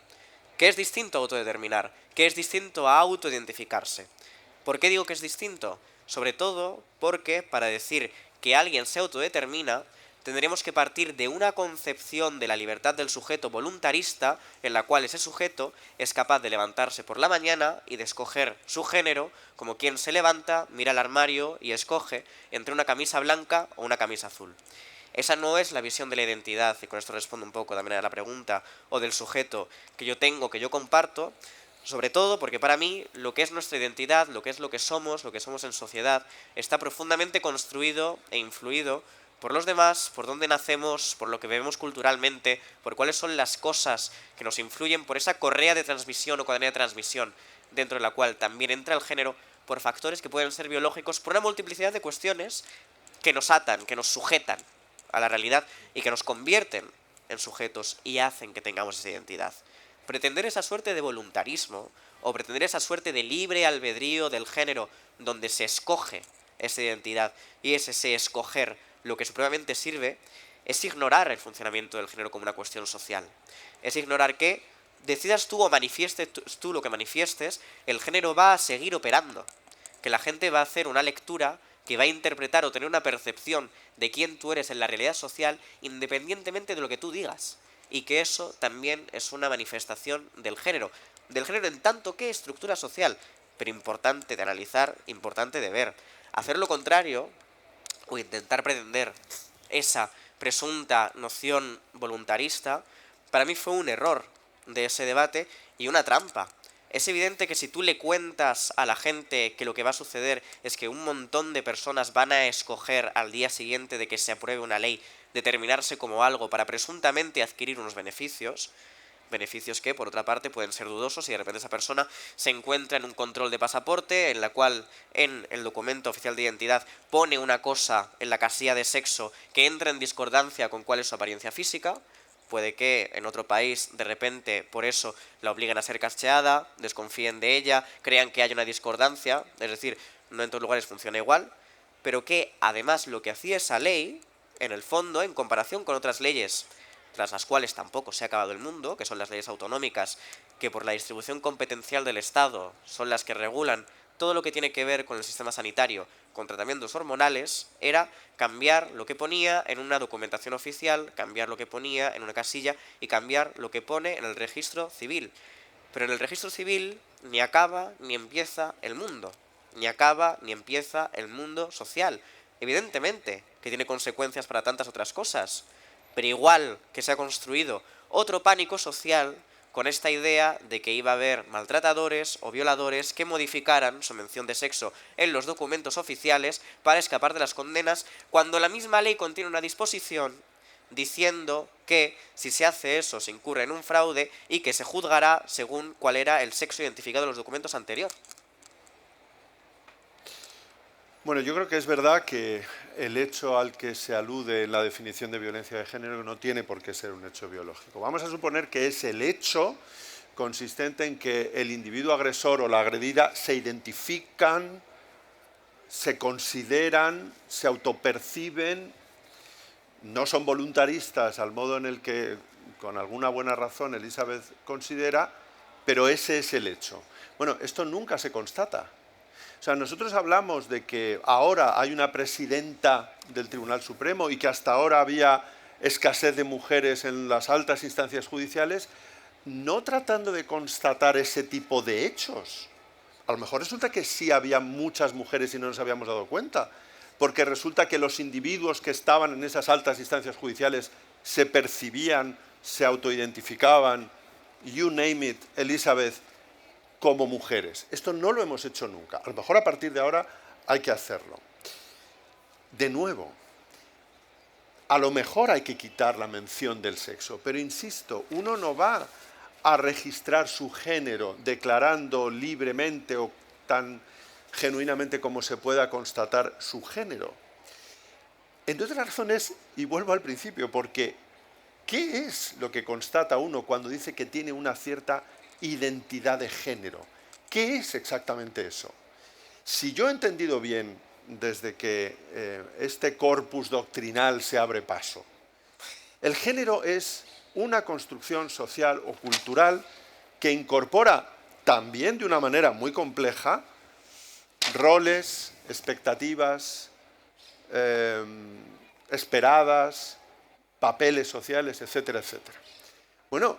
S2: que es distinto a autodeterminar, que es distinto a autoidentificarse. ¿Por qué digo que es distinto? Sobre todo porque para decir que alguien se autodetermina, tendríamos que partir de una concepción de la libertad del sujeto voluntarista, en la cual ese sujeto es capaz de levantarse por la mañana y de escoger su género, como quien se levanta, mira al armario y escoge entre una camisa blanca o una camisa azul. Esa no es la visión de la identidad, y con esto respondo un poco también a la pregunta, o del sujeto que yo tengo, que yo comparto, sobre todo porque para mí lo que es nuestra identidad, lo que somos en sociedad, está profundamente construido e influido por los demás, por dónde nacemos, por lo que vemos culturalmente, por cuáles son las cosas que nos influyen, por esa correa de transmisión o cadena de transmisión dentro de la cual también entra el género, por factores que pueden ser biológicos, por una multiplicidad de cuestiones que nos atan, que nos sujetan a la realidad y que nos convierten en sujetos y hacen que tengamos esa identidad. Pretender esa suerte de voluntarismo o pretender esa suerte de libre albedrío del género donde se escoge esa identidad y es ese escoger lo que supremamente sirve, es ignorar el funcionamiento del género como una cuestión social. Es ignorar que, decidas tú o manifiestes tú lo que manifiestes, el género va a seguir operando. Que la gente va a hacer una lectura que va a interpretar o tener una percepción de quién tú eres en la realidad social independientemente de lo que tú digas. Y que eso también es una manifestación del género en tanto que estructura social, pero importante de analizar, importante de ver. Hacer lo contrario o intentar pretender esa presunta noción voluntarista, para mí fue un error de ese debate y una trampa. Es evidente que si tú le cuentas a la gente que lo que va a suceder es que un montón de personas van a escoger al día siguiente de que se apruebe una ley determinarse como algo para presuntamente adquirir unos beneficios que por otra parte pueden ser dudosos y de repente esa persona se encuentra en un control de pasaporte en la cual en el documento oficial de identidad pone una cosa en la casilla de sexo que entra en discordancia con cuál es su apariencia física. Puede que en otro país de repente por eso la obliguen a ser cacheada, desconfíen de ella, crean que hay una discordancia, es decir, no en todos lugares funciona igual, pero que además lo que hacía esa ley, en el fondo, en comparación con otras leyes tras las cuales tampoco se ha acabado el mundo, que son las leyes autonómicas, que por la distribución competencial del Estado son las que regulan todo lo que tiene que ver con el sistema sanitario, con tratamientos hormonales, era cambiar lo que ponía en una documentación oficial, cambiar lo que ponía en una casilla y cambiar lo que pone en el registro civil. Pero en el registro civil ni acaba ni empieza el mundo, ni acaba ni empieza el mundo social. Evidentemente que tiene consecuencias para tantas otras cosas, pero igual que se ha construido otro pánico social con esta idea de que iba a haber maltratadores o violadores que modificaran su mención de sexo en los documentos oficiales para escapar de las condenas, cuando la misma ley contiene una disposición diciendo que si se hace eso se incurre en un fraude y que se juzgará según cuál era el sexo identificado en los documentos anteriores.
S3: Bueno, yo creo que es verdad que el hecho al que se alude en la definición de violencia de género no tiene por qué ser un hecho biológico. Vamos a suponer que es el hecho consistente en que el individuo agresor o la agredida se identifican, se consideran, se autoperciben, no son voluntaristas al modo en el que, con alguna buena razón, Elizabeth considera, pero ese es el hecho. Bueno, esto nunca se constata. O sea, nosotros hablamos de que ahora hay una presidenta del Tribunal Supremo y que hasta ahora había escasez de mujeres en las altas instancias judiciales, no tratando de constatar ese tipo de hechos. A lo mejor resulta que sí había muchas mujeres y no nos habíamos dado cuenta, porque resulta que los individuos que estaban en esas altas instancias judiciales se percibían, se autoidentificaban, you name it, Elizabeth, como mujeres. Esto no lo hemos hecho nunca. A lo mejor a partir de ahora hay que hacerlo. De nuevo, a lo mejor hay que quitar la mención del sexo, pero insisto, uno no va a registrar su género declarando libremente o tan genuinamente como se pueda constatar su género. Entre otras razones, y vuelvo al principio, porque ¿qué es lo que constata uno cuando dice que tiene una cierta identidad de género? ¿Qué es exactamente eso? Si yo he entendido bien desde que este corpus doctrinal se abre paso, el género es una construcción social o cultural que incorpora también de una manera muy compleja roles, expectativas, esperadas, papeles sociales, etcétera, etcétera. Bueno,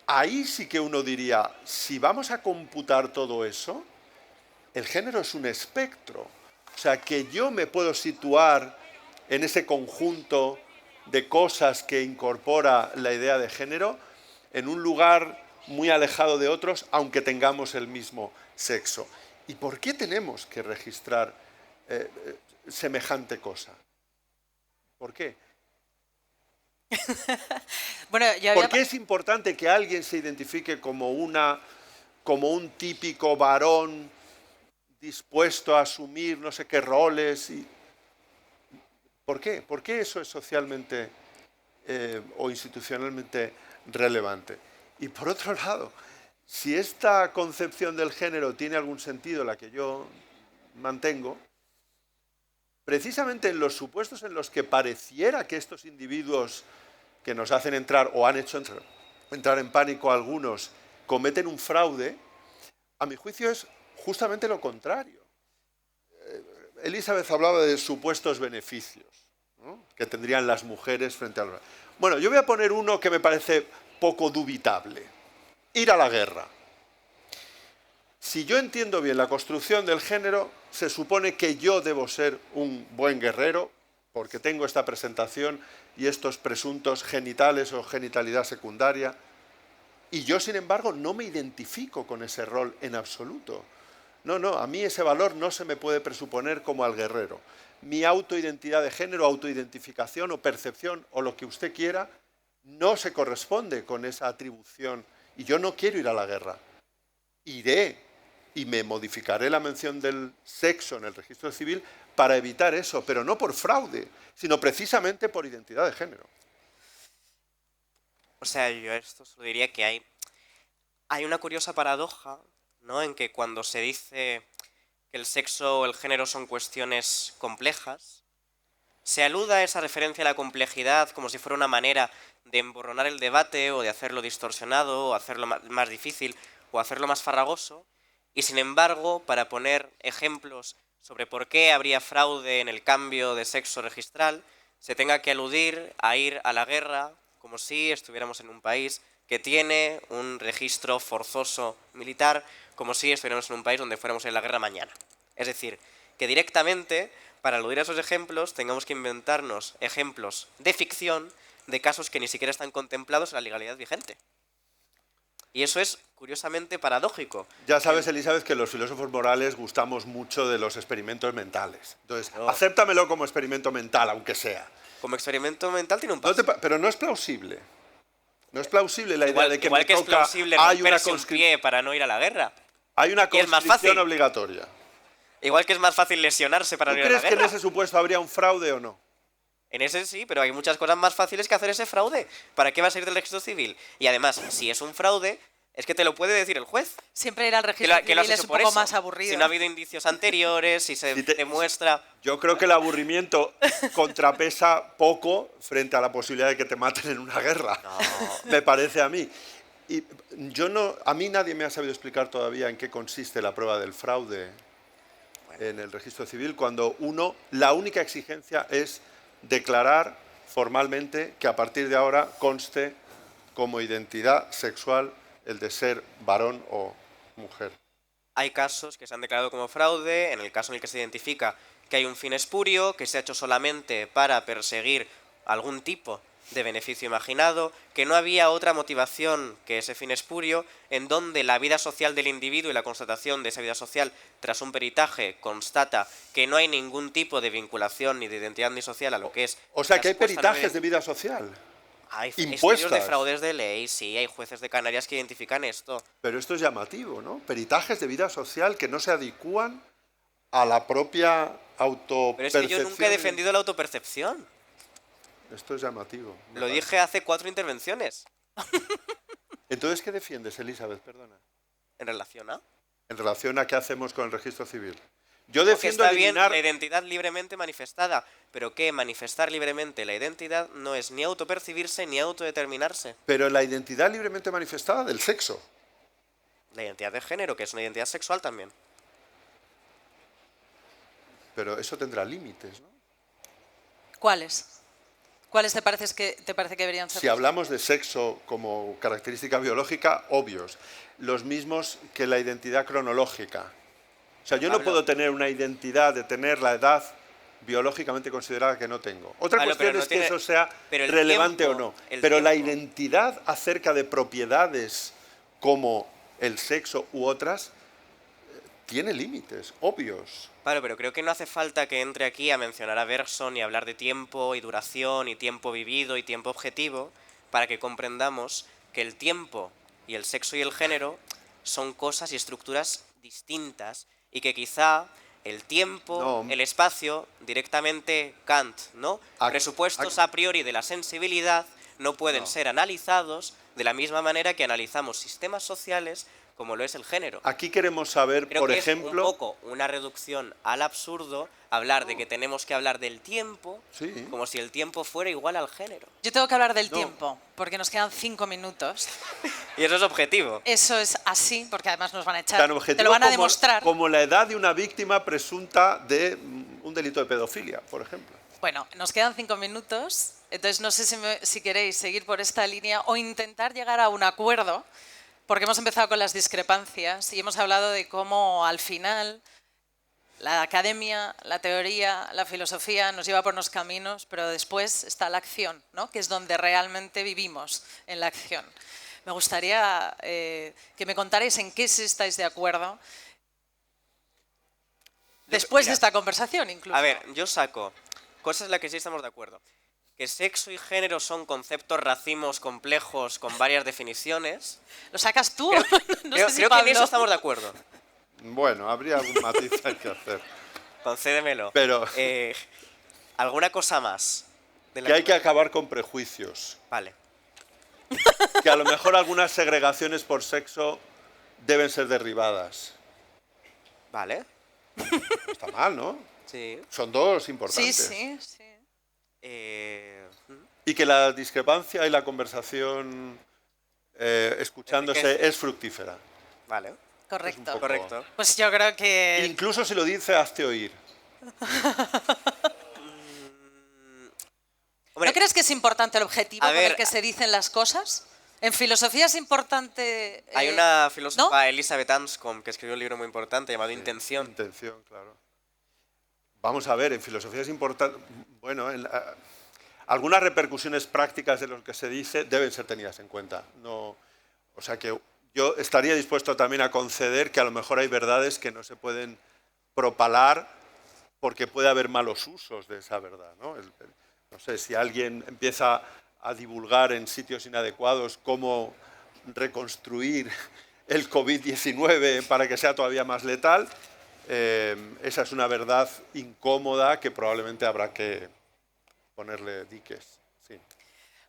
S3: ahí sí que uno diría, si vamos a computar todo eso, el género es un espectro. O sea, que yo me puedo situar en ese conjunto de cosas que incorpora la idea de género en un lugar muy alejado de otros, aunque tengamos el mismo sexo. ¿Y por qué tenemos que registrar semejante cosa? ¿Por qué?
S1: Bueno,
S3: ¿Por qué es importante que alguien se identifique como un típico varón dispuesto a asumir no sé qué roles? ¿Por qué? ¿Por qué eso es socialmente o institucionalmente relevante? Y por otro lado, si esta concepción del género tiene algún sentido, la que yo mantengo, precisamente en los supuestos en los que pareciera que estos individuos que nos hacen entrar o han hecho entrar en pánico a algunos cometen un fraude, a mi juicio es justamente lo contrario. Elizabeth hablaba de supuestos beneficios, ¿no?, que tendrían las mujeres frente a los... Bueno, yo voy a poner uno que me parece poco dubitable. Ir a la guerra. Si yo entiendo bien la construcción del género, se supone que yo debo ser un buen guerrero porque tengo esta presentación y estos presuntos genitales o genitalidad secundaria, y yo, sin embargo, no me identifico con ese rol en absoluto. No, a mí ese valor no se me puede presuponer como al guerrero. Mi autoidentidad de género, autoidentificación o percepción o lo que usted quiera, no se corresponde con esa atribución y yo no quiero ir a la guerra. Iré y me modificaré la mención del sexo en el registro civil para evitar eso, pero no por fraude, sino precisamente por identidad de género.
S2: O sea, yo a esto solo diría que hay una curiosa paradoja, ¿no?, en que cuando se dice que el sexo o el género son cuestiones complejas, se aluda a esa referencia a la complejidad como si fuera una manera de emborronar el debate o de hacerlo distorsionado o hacerlo más difícil o hacerlo más farragoso, y sin embargo, para poner ejemplos sobre por qué habría fraude en el cambio de sexo registral, se tenga que aludir a ir a la guerra como si estuviéramos en un país que tiene un registro forzoso militar, como si estuviéramos en un país donde fuéramos a la guerra mañana. Es decir, que directamente, para aludir a esos ejemplos, tengamos que inventarnos ejemplos de ficción de casos que ni siquiera están contemplados en la legalidad vigente. Y eso es curiosamente paradójico.
S3: Ya sabes, Elizabeth, que los filósofos morales gustamos mucho de los experimentos mentales. Entonces, acéptamelo como experimento mental, aunque sea.
S2: Como experimento mental tiene un paso.
S3: Pero no es plausible. No es plausible la idea de que
S2: igual
S3: me
S2: que
S3: toca...
S2: es plausible romperse un pie para no ir a la guerra.
S3: Hay una
S2: Y es más
S3: conscripción
S2: fácil.
S3: obligatoria.
S2: Igual que es más fácil lesionarse para
S3: ¿Tú
S2: no ir a la
S3: crees que
S2: guerra.
S3: en ese supuesto habría un fraude o no?
S2: En ese sí, pero hay muchas cosas más fáciles que hacer ese fraude. ¿Para qué va a ser del registro civil? Y además, si es un fraude, es que te lo puede decir el juez.
S1: Siempre ir al registro
S2: Que lo has
S1: civil es
S2: hecho
S1: un
S2: por
S1: poco
S2: eso.
S1: más aburrido.
S2: Si no ha habido indicios anteriores, si se demuestra...
S3: Yo creo que el aburrimiento contrapesa poco frente a la posibilidad de que te maten en una guerra.
S2: No.
S3: Me parece a mí. Y a mí nadie me ha sabido explicar todavía en qué consiste la prueba del fraude en el registro civil, cuando la única exigencia es declarar formalmente que a partir de ahora conste como identidad sexual el de ser varón o mujer.
S2: Hay casos que se han declarado como fraude, en el caso en el que se identifica que hay un fin espurio, que se ha hecho solamente para perseguir algún tipo de beneficio imaginado, que no había otra motivación que ese fin espurio, en donde la vida social del individuo y la constatación de esa vida social tras un peritaje constata que no hay ningún tipo de vinculación ni de identidad ni social a lo que es...
S3: O sea que hay peritajes de vida social.
S2: Hay
S3: impuestas.
S2: estudios de fraudes de ley, sí, hay jueces de Canarias que identifican esto.
S3: Pero esto es llamativo, ¿no? Peritajes de vida social que no se adecúan a la propia autopercepción.
S2: Pero es que yo nunca he defendido la autopercepción.
S3: Esto es llamativo.
S2: Lo dije hace 4 intervenciones.
S3: Entonces, ¿qué defiendes, Elizabeth? Perdona.
S2: ¿En relación a?
S3: En relación a qué hacemos con el registro civil. Yo defiendo
S2: está bien
S3: eliminar...
S2: la identidad libremente manifestada, pero que manifestar libremente la identidad no es ni autopercibirse ni autodeterminarse.
S3: Pero la identidad libremente manifestada del sexo.
S2: La identidad de género, que es una identidad sexual también.
S3: Pero eso tendrá límites, ¿no?
S1: ¿Cuáles? ¿Cuáles te parece que deberían ser?
S3: Si hablamos de sexo como característica biológica, obvios. Los mismos que la identidad cronológica. O sea, yo no puedo tener una identidad de tener la edad biológicamente considerada que no tengo. Otra cuestión es que eso sea relevante o no. Pero la identidad acerca de propiedades como el sexo u otras tiene límites, obvios.
S2: Claro, pero creo que no hace falta que entre aquí a mencionar a Bergson y hablar de tiempo y duración y tiempo vivido y tiempo objetivo para que comprendamos que el tiempo y el sexo y el género son cosas y estructuras distintas y que quizá el tiempo,
S3: No.
S2: el espacio, directamente Kant, ¿no?
S3: Aquí-
S2: Presupuestos
S3: aquí-
S2: a priori de la sensibilidad no pueden ser analizados de la misma manera que analizamos sistemas sociales como lo es el género.
S3: Aquí queremos saber,
S2: Creo
S3: por
S2: que
S3: ejemplo...
S2: es un poco una reducción al absurdo hablar de que tenemos que hablar del tiempo
S3: Sí.
S2: como si el tiempo fuera igual al género.
S1: Yo tengo que hablar del
S3: No.
S1: tiempo, porque nos quedan 5 minutos.
S2: Y eso es objetivo.
S1: Eso es así, porque además nos van a echar.
S3: Tan
S1: Te
S3: objetivo
S1: lo van a
S3: como,
S1: demostrar.
S3: como la edad de una víctima presunta de un delito de pedofilia, por ejemplo.
S1: Bueno, nos quedan 5 minutos, entonces no sé si queréis seguir por esta línea o intentar llegar a un acuerdo, porque hemos empezado con las discrepancias y hemos hablado de cómo al final la academia, la teoría, la filosofía nos lleva por unos caminos, pero después está la acción, ¿no? Que es donde realmente vivimos, en la acción. Me gustaría que me contarais en qué sí estáis de acuerdo después de
S2: Mira,
S1: esta conversación, incluso.
S2: A ver, yo saco cosas en las que sí estamos de acuerdo. Que sexo y género son conceptos racimos complejos con varias definiciones.
S1: ¿Lo sacas tú? No
S2: Creo,
S1: sé si
S2: creo que en
S1: Pablo.
S2: eso estamos de acuerdo.
S3: Bueno, habría algún matiz hay que hacer.
S2: Concédemelo.
S3: Pero-
S2: ¿Alguna cosa más? De la
S3: Que hay que acabar con prejuicios.
S2: Vale.
S3: Que a lo mejor algunas segregaciones por sexo deben ser derribadas.
S2: Vale.
S3: No está mal, ¿no?
S2: Sí.
S3: Son dos
S1: Sí,
S3: importantes.
S1: sí, sí.
S3: Y que la discrepancia y la conversación escuchándose
S2: Enriquece.
S3: es fructífera.
S2: Vale.
S1: Correcto.
S3: poco-
S2: Correcto.
S1: Pues yo creo que...
S3: Incluso si lo dice, hazte oír.
S2: Hombre,
S1: ¿No crees que es importante el objetivo
S2: a
S1: con
S2: ver,
S1: el que se dicen las cosas? En filosofía es importante...
S2: hay una filósofa,
S1: ¿no?
S2: Elizabeth Anscombe, que escribió un libro muy importante llamado Intención.
S3: Intención, claro. Vamos a ver, en filosofía es importante... Bueno, algunas repercusiones prácticas de lo que se dice deben ser tenidas en cuenta. No, o sea que yo estaría dispuesto también a conceder que a lo mejor hay verdades que no se pueden propalar porque puede haber malos usos de esa verdad, ¿no? No sé, si alguien empieza a divulgar en sitios inadecuados cómo reconstruir el COVID-19 para que sea todavía más letal, esa es una verdad incómoda que probablemente habrá que ponerle diques. Sí.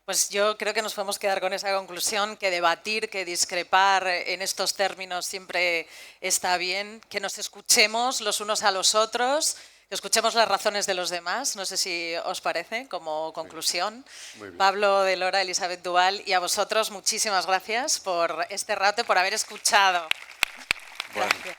S1: Pues yo creo que nos podemos quedar con esa conclusión, que debatir, que discrepar en estos términos siempre está bien, que nos escuchemos los unos a los otros, que escuchemos las razones de los demás, no sé si os parece, como conclusión.
S3: Muy bien.
S1: Pablo de Lora, Elizabeth Duval, y a vosotros muchísimas gracias por este rato y por haber escuchado.
S3: Bueno.
S1: Gracias.